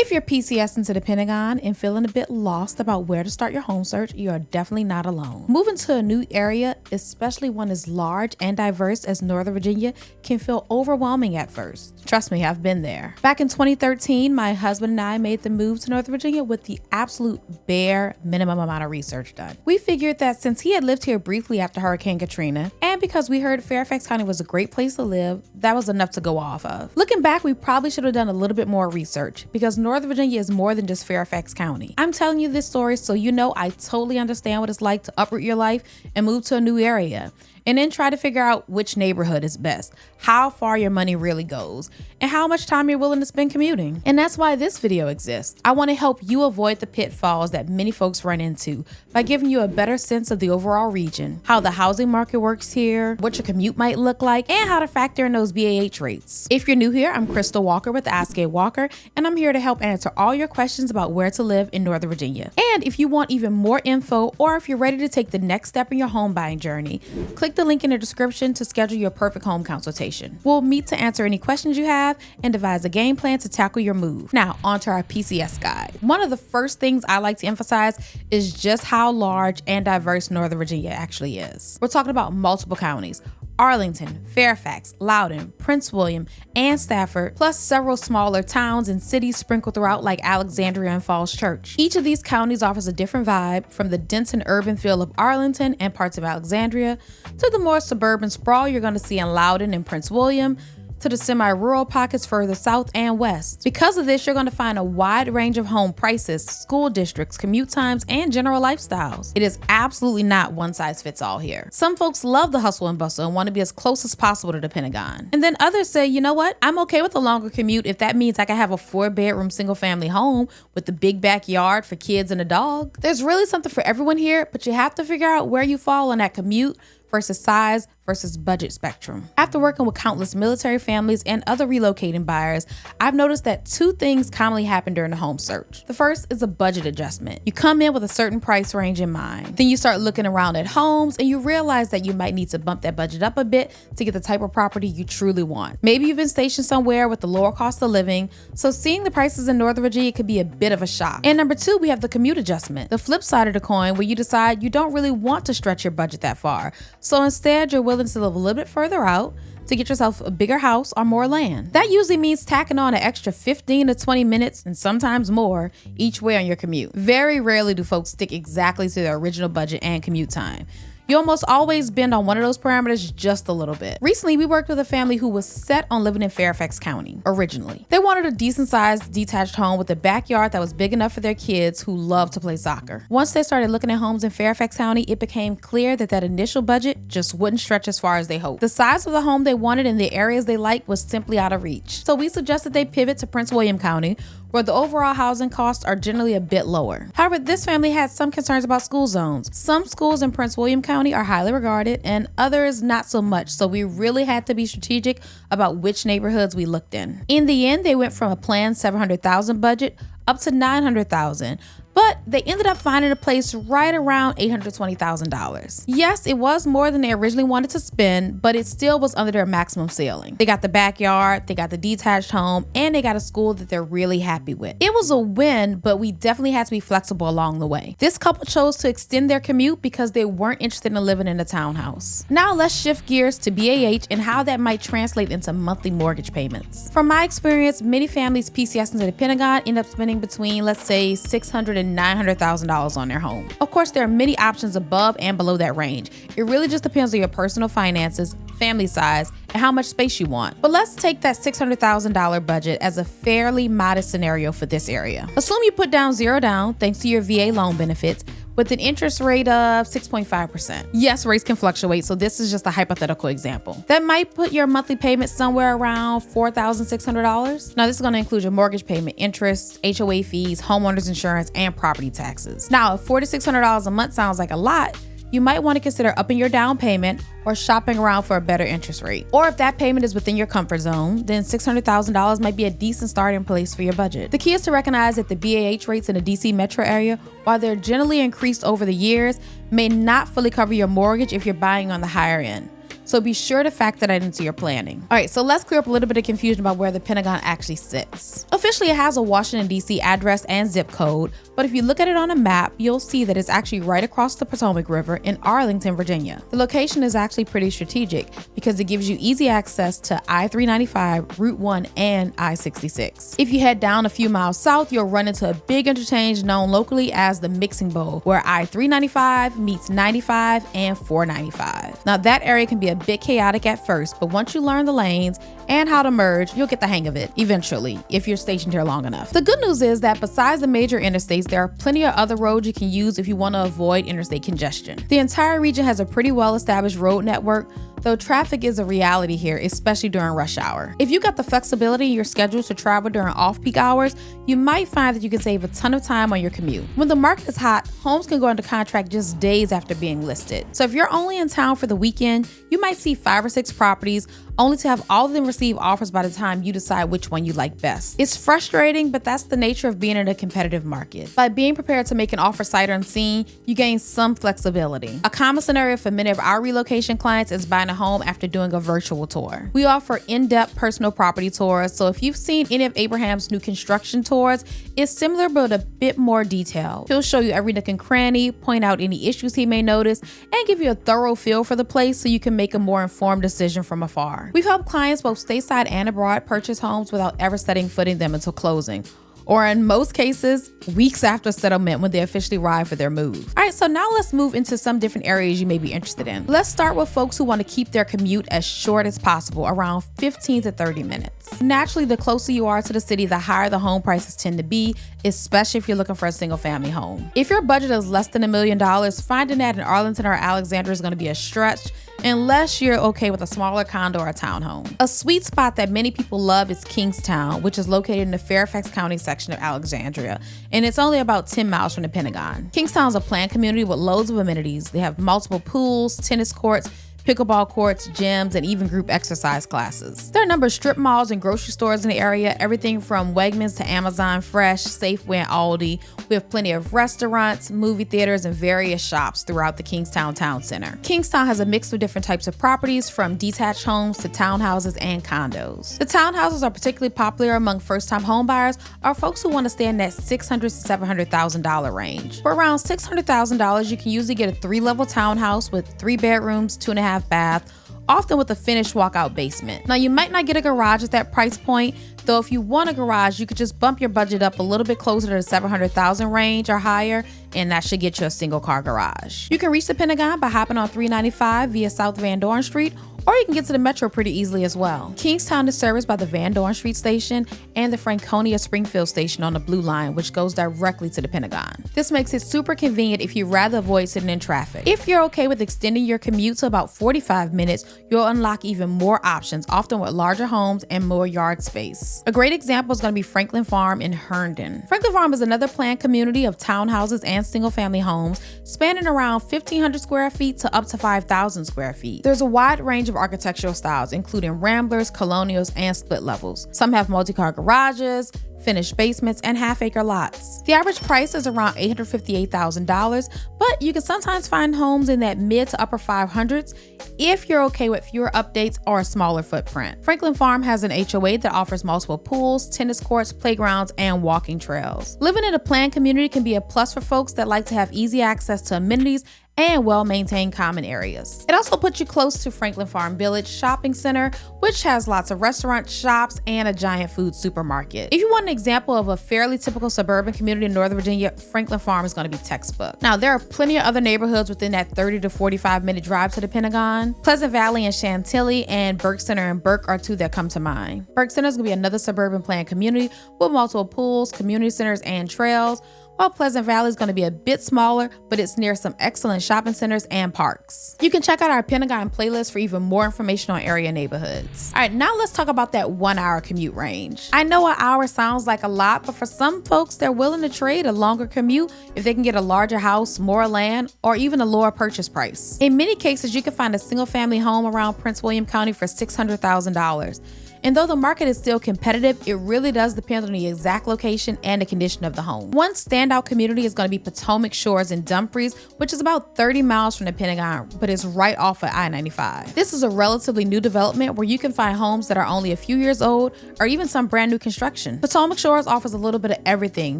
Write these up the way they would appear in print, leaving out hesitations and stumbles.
If you're PCS into the Pentagon and feeling a bit lost about where to start your home search, you are definitely not alone. Moving to a new area, especially one as large and diverse as Northern Virginia, can feel overwhelming at first. Trust me, I've been there. Back in 2013, my husband and I made the move to Northern Virginia with the absolute bare minimum amount of research done. We figured that since he had lived here briefly after Hurricane Katrina, and because we heard Fairfax County was a great place to live, that was enough to go off of. Looking back, we probably should have done a little bit more research because Northern Virginia is more than just Fairfax County. I'm telling you this story so you know I totally understand what it's like to uproot your life and move to a new area, and then try to figure out which neighborhood is best, how far your money really goes, and how much time you're willing to spend commuting. And that's why this video exists. I want to help you avoid the pitfalls that many folks run into by giving you a better sense of the overall region, how the housing market works here, what your commute might look like, and how to factor in those BAH rates. If you're new here, I'm Crystal Walker with Ask A Walker, and I'm here to help answer all your questions about where to live in Northern Virginia. And if you want even more info, or if you're ready to take the next step in your home buying journey, click the link in the description to schedule your perfect home consultation. We'll meet to answer any questions you have and devise a game plan to tackle your move. Now, onto our PCS guide. One of the first things I like to emphasize is just how large and diverse Northern Virginia actually is. We're talking about multiple counties: Arlington, Fairfax, Loudoun, Prince William, and Stafford, plus several smaller towns and cities sprinkled throughout like Alexandria and Falls Church. Each of these counties offers a different vibe, from the dense and urban feel of Arlington and parts of Alexandria, to the more suburban sprawl you're going to see in Loudoun and Prince William, to the semi-rural pockets further south and west. Because of this, you're going to find a wide range of home prices, school districts, commute times, and general lifestyles. It is absolutely not one size fits all here. Some folks love the hustle and bustle and want to be as close as possible to the Pentagon. And then others say, you know what? I'm okay with a longer commute if that means I can have a 4-bedroom single-family home with a big backyard for kids and a dog. There's really something for everyone here, but you have to figure out where you fall on that commute versus size versus budget spectrum. After working with countless military families and other relocating buyers, I've noticed that two things commonly happen during the home search. The first is a budget adjustment. You come in with a certain price range in mind. Then you start looking around at homes and you realize that you might need to bump that budget up a bit to get the type of property you truly want. Maybe you've been stationed somewhere with a lower cost of living, so seeing the prices in Northern Virginia could be a bit of a shock. And number two, we have the commute adjustment, the flip side of the coin, where you decide you don't really want to stretch your budget that far. So instead, you're willing to live a little bit further out to get yourself a bigger house or more land. That usually means tacking on an extra 15 to 20 minutes and sometimes more each way on your commute. Very rarely do folks stick exactly to their original budget and commute time. You almost always bend on one of those parameters just a little bit. Recently, we worked with a family who was set on living in Fairfax County originally. They wanted a decent sized detached home with a backyard that was big enough for their kids who love to play soccer. Once they started looking at homes in Fairfax County, it became clear that that initial budget just wouldn't stretch as far as they hoped. The size of the home they wanted and the areas they liked was simply out of reach. So we suggested they pivot to Prince William County, where the overall housing costs are generally a bit lower. However, this family had some concerns about school zones. Some schools in Prince William County are highly regarded and others not so much, so we really had to be strategic about which neighborhoods we looked in. In the end, they went from a planned $700,000 budget up to $900,000. But they ended up finding a place right around $820,000. Yes, it was more than they originally wanted to spend, but it still was under their maximum ceiling. They got the backyard, they got the detached home, and they got a school that they're really happy with. It was a win, but we definitely had to be flexible along the way. This couple chose to extend their commute because they weren't interested in living in a townhouse. Now let's shift gears to BAH and how that might translate into monthly mortgage payments. From my experience, many families PCS into the Pentagon end up spending between, let's say, $600,000 and $900,000 on their home. Of course, there are many options above and below that range. It really just depends on your personal finances, family size, and how much space you want. But let's take that $600,000 budget as a fairly modest scenario for this area. Assume you put down zero down thanks to your VA loan benefits, with an interest rate of 6.5%. Yes, rates can fluctuate, so this is just a hypothetical example. That might put your monthly payment somewhere around $4,600. Now, this is going to include your mortgage payment, interest, HOA fees, homeowners insurance, and property taxes. Now, if $4,600 a month sounds like a lot, you might want to consider upping your down payment or shopping around for a better interest rate. Or if that payment is within your comfort zone, then $600,000 might be a decent starting place for your budget. The key is to recognize that the BAH rates in the DC metro area, while they're generally increased over the years, may not fully cover your mortgage if you're buying on the higher end. so be sure to factor that into your planning. All right, so let's clear up a little bit of confusion about where the Pentagon actually sits. Officially, it has a Washington, D.C. address and zip code, but if you look at it on a map, you'll see that it's actually right across the Potomac River in Arlington, Virginia. The location is actually pretty strategic because it gives you easy access to I-395, Route 1, and I-66. If you head down a few miles south, you'll run into a big interchange known locally as the Mixing Bowl, where I-395 meets 95 and 495. Now that area can be a bit chaotic at first, but once you learn the lanes and how to merge, you'll get the hang of it eventually if you're stationed here long enough. The good news is that besides the major interstates, there are plenty of other roads you can use if you want to avoid interstate congestion. The entire region has a pretty well-established road network, though traffic is a reality here, especially during rush hour. If you got the flexibility in your schedule to travel during off-peak hours, you might find that you can save a ton of time on your commute. When the market is hot, homes can go under contract just days after being listed. So if you're only in town for the weekend, you might see 5 or 6 properties, only to have all of them receive offers by the time you decide which one you like best. It's frustrating, but that's the nature of being in a competitive market. By being prepared to make an offer sight unseen, you gain some flexibility. A common scenario for many of our relocation clients is buying a home after doing a virtual tour. We offer in-depth personal property tours, so if you've seen any of Abraham's new construction tours, it's similar but a bit more detailed. He'll show you every nook and cranny, point out any issues he may notice, and give you a thorough feel for the place so you can make a more informed decision from afar. We've helped clients both stateside and abroad purchase homes without ever setting foot in them until closing, or in most cases, weeks after settlement when they officially arrive for their move. All right, so now let's move into some different areas you may be interested in. Let's start with folks who want to keep their commute as short as possible, around 15 to 30 minutes. Naturally, the closer you are to the city, the higher the home prices tend to be, especially if you're looking for a single family home. If your budget is less than $1 million, finding that in Arlington or Alexandria is going to be a stretch, unless you're okay with a smaller condo or a townhome. A sweet spot that many people love is Kingstown, which is located in the Fairfax County section of Alexandria, and it's only about 10 miles from the Pentagon. Kingstown is a planned community with loads of amenities. They have multiple pools, tennis courts, pickleball courts, gyms, and even group exercise classes. There are a number of strip malls and grocery stores in the area, everything from Wegmans to Amazon Fresh, Safeway, and Aldi. We have plenty of restaurants, movie theaters, and various shops throughout the Kingstown Town Center. Kingstown has a mix of different types of properties, from detached homes to townhouses and condos. The townhouses are particularly popular among first-time homebuyers or folks who want to stay in that $600,000 to $700,000 range. For around $600,000, you can usually get a 3-level townhouse with 3 bedrooms, 2.5 bath, often with a finished walkout basement. Now, you might not get a garage at that price point, though if you want a garage, you could just bump your budget up a little bit closer to the $700,000 range or higher, and that should get you a single car garage. You can reach the Pentagon by hopping on 395 via South Van Dorn Street, or you can get to the metro pretty easily as well. Kingstown is serviced by the Van Dorn Street station and the Franconia Springfield station on the Blue Line, which goes directly to the Pentagon. This makes it super convenient if you'd rather avoid sitting in traffic. If you're okay with extending your commute to about 45 minutes, you'll unlock even more options, often with larger homes and more yard space. A great example is going to be Franklin Farm in Herndon. Franklin Farm is another planned community of townhouses and single-family homes spanning around 1,500 square feet to up to 5,000 square feet. There's a wide range of architectural styles, including ramblers, colonials, and split levels. Some have multi-car garages, finished basements, and half-acre lots. The average price is around $858,000, but you can sometimes find homes in that mid to upper 500s if you're okay with fewer updates or a smaller footprint. Franklin Farm has an HOA that offers multiple pools, tennis courts, playgrounds, and walking trails. Living in a planned community can be a plus for folks that like to have easy access to amenities and well-maintained common areas. It also puts you close to Franklin Farm Village Shopping Center, which has lots of restaurants, shops, and a giant food supermarket. If you want an example of a fairly typical suburban community in Northern Virginia, Franklin Farm is going to be textbook. Now, there are plenty of other neighborhoods within that 30 to 45 minute drive to the Pentagon. Pleasant Valley and Chantilly and Burke Center and Burke are 2 that come to mind. Burke Center is going to be another suburban planned community with multiple pools, community centers, and trails, while Pleasant Valley is going to be a bit smaller, but it's near some excellent shopping centers and parks. You can check out our Pentagon playlist for even more information on area neighborhoods. All right, now let's talk about that 1-hour commute range. I know an hour sounds like a lot, but for some folks, they're willing to trade a longer commute if they can get a larger house, more land, or even a lower purchase price. In many cases, you can find a single family home around Prince William County for $600,000. And though the market is still competitive, it really does depend on the exact location and the condition of the home. One standout community is going to be Potomac Shores in Dumfries, which is about 30 miles from the Pentagon, but is right off of I-95. This is a relatively new development where you can find homes that are only a few years old or even some brand new construction. Potomac Shores offers a little bit of everything.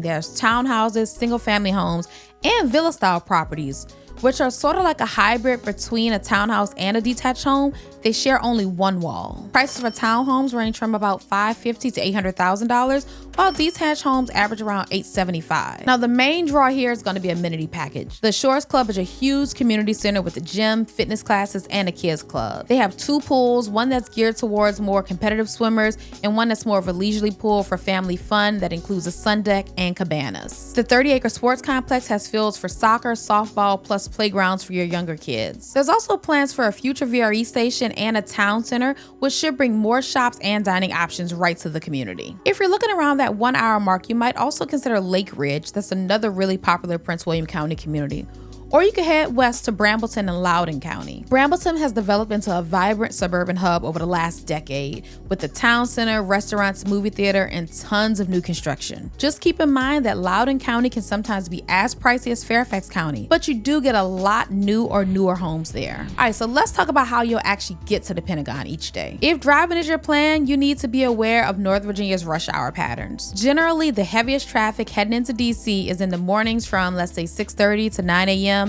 There's townhouses, single-family homes, and villa-style properties, which are sort of like a hybrid between a townhouse and a detached home. They share only one wall. Prices for townhomes range from about $550,000 to $800,000, while detached homes average around $875,000. Now, the main draw here is going to be amenity package. The Shores Club is a huge community center with a gym, fitness classes, and a kids club. They have 2 pools, one that's geared towards more competitive swimmers and one that's more of a leisurely pool for family fun that includes a sun deck and cabanas. The 30-acre sports complex has fields for soccer, softball, plus playgrounds for your younger kids. There's also plans for a future VRE station and a town center, which should bring more shops and dining options right to the community. If you're looking around that 1 hour mark, you might also consider Lake Ridge. That's another really popular Prince William County community. Or you can head west to Brambleton and Loudoun County. Brambleton has developed into a vibrant suburban hub over the last decade, with the town center, restaurants, movie theater, and tons of new construction. Just keep in mind that Loudoun County can sometimes be as pricey as Fairfax County, but you do get a lot new or newer homes there. All right, so let's talk about how you'll actually get to the Pentagon each day. If driving is your plan, you need to be aware of Northern Virginia's rush hour patterns. Generally, the heaviest traffic heading into DC is in the mornings from, let's say, 6:30 to 9 a.m.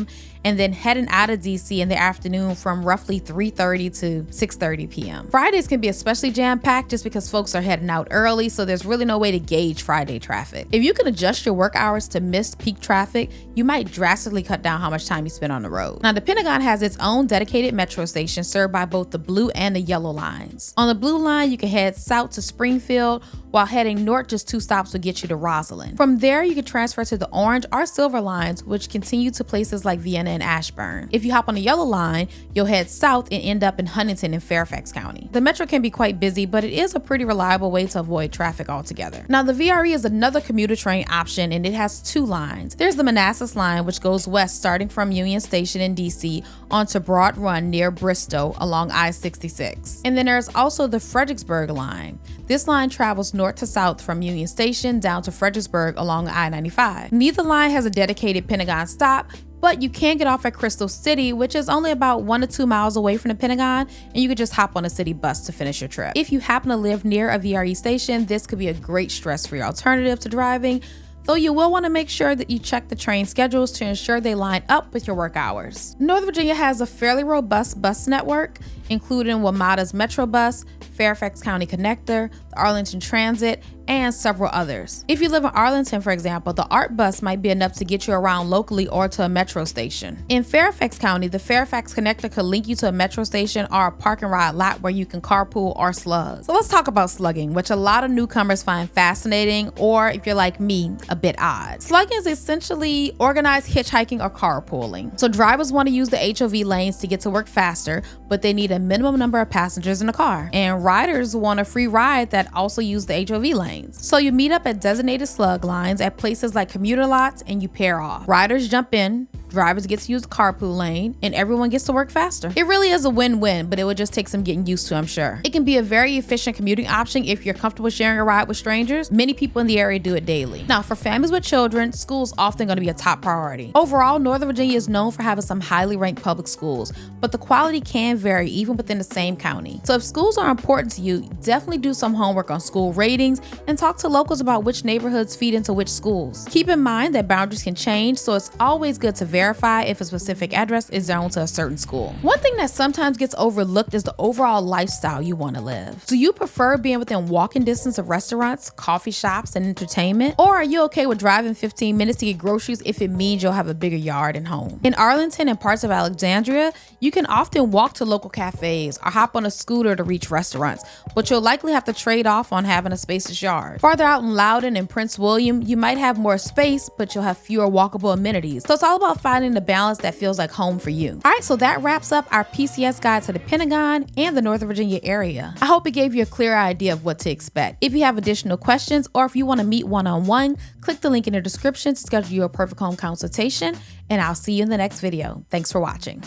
and then heading out of DC in the afternoon from roughly 3:30 to 6:30 p.m. Fridays can be especially jam-packed just because folks are heading out early, so there's really no way to gauge Friday traffic. If you can adjust your work hours to miss peak traffic, you might drastically cut down how much time you spend on the road. Now, the Pentagon has its own dedicated metro station served by both the blue and the yellow lines. On the blue line, you can head south to Springfield, while heading north, just 2 stops will get you to Rosslyn. From there, you can transfer to the orange or silver lines, which continue to places like Vienna and Ashburn. If you hop on the yellow line, you'll head south and end up in Huntington and Fairfax County. The metro can be quite busy, but it is a pretty reliable way to avoid traffic altogether. Now, the VRE is another commuter train option, and it has 2 lines. There's the Manassas line, which goes west starting from Union Station in DC onto Broad Run near Bristow along I-66. And then there's also the Fredericksburg line. This line travels north to south from Union Station down to Fredericksburg along I-95. Neither line has a dedicated Pentagon stop, but you can get off at Crystal City, which is only about 1 to 2 miles away from the Pentagon, and you could just hop on a city bus to finish your trip. If you happen to live near a VRE station, this could be a great stress-free alternative to driving, though you will want to make sure that you check the train schedules to ensure they line up with your work hours. Northern Virginia has a fairly robust bus network, including WMATA's Metrobus, Fairfax County Connector, the Arlington Transit, and several others. If you live in Arlington, for example, the ART bus might be enough to get you around locally or to a metro station. In Fairfax County, the Fairfax Connector could link you to a metro station or a park and ride lot where you can carpool or slug. So let's talk about slugging, which a lot of newcomers find fascinating, or if you're like me, a bit odd. Slugging is essentially organized hitchhiking or carpooling. So drivers want to use the HOV lanes to get to work faster, but they need a minimum number of passengers in the car. And riders want a free ride that also use the HOV lanes. So you meet up at designated slug lines at places like commuter lots and you pair off. Riders jump in, drivers get to use the carpool lane, and everyone gets to work faster. It really is a win-win, but it would just take some getting used to, I'm sure. It can be a very efficient commuting option if you're comfortable sharing a ride with strangers. Many people in the area do it daily. Now, for families with children, school's often going to be a top priority. Overall, Northern Virginia is known for having some highly ranked public schools, but the quality can vary even within the same county. So if schools are important to you, definitely do some homework on school ratings and talk to locals about which neighborhoods feed into which schools. Keep in mind that boundaries can change, so it's always good to verify if a specific address is zoned to a certain school. One thing that sometimes gets overlooked is the overall lifestyle you want to live. Do you prefer being within walking distance of restaurants, coffee shops, and entertainment? Or are you okay with driving 15 minutes to get groceries if it means you'll have a bigger yard and home? In Arlington and parts of Alexandria, you can often walk to local cafes or hop on a scooter to reach restaurants, but you'll likely have to trade off on having a spacious yard. Farther out in Loudoun and Prince William, you might have more space, but you'll have fewer walkable amenities. So it's all about finding the balance that feels like home for you. All right, so that wraps up our PCS guide to the Pentagon and the Northern Virginia area. I hope it gave you a clear idea of what to expect. If you have additional questions or if you want to meet one-on-one, click the link in the description to schedule your perfect home consultation, and I'll see you in the next video. Thanks for watching.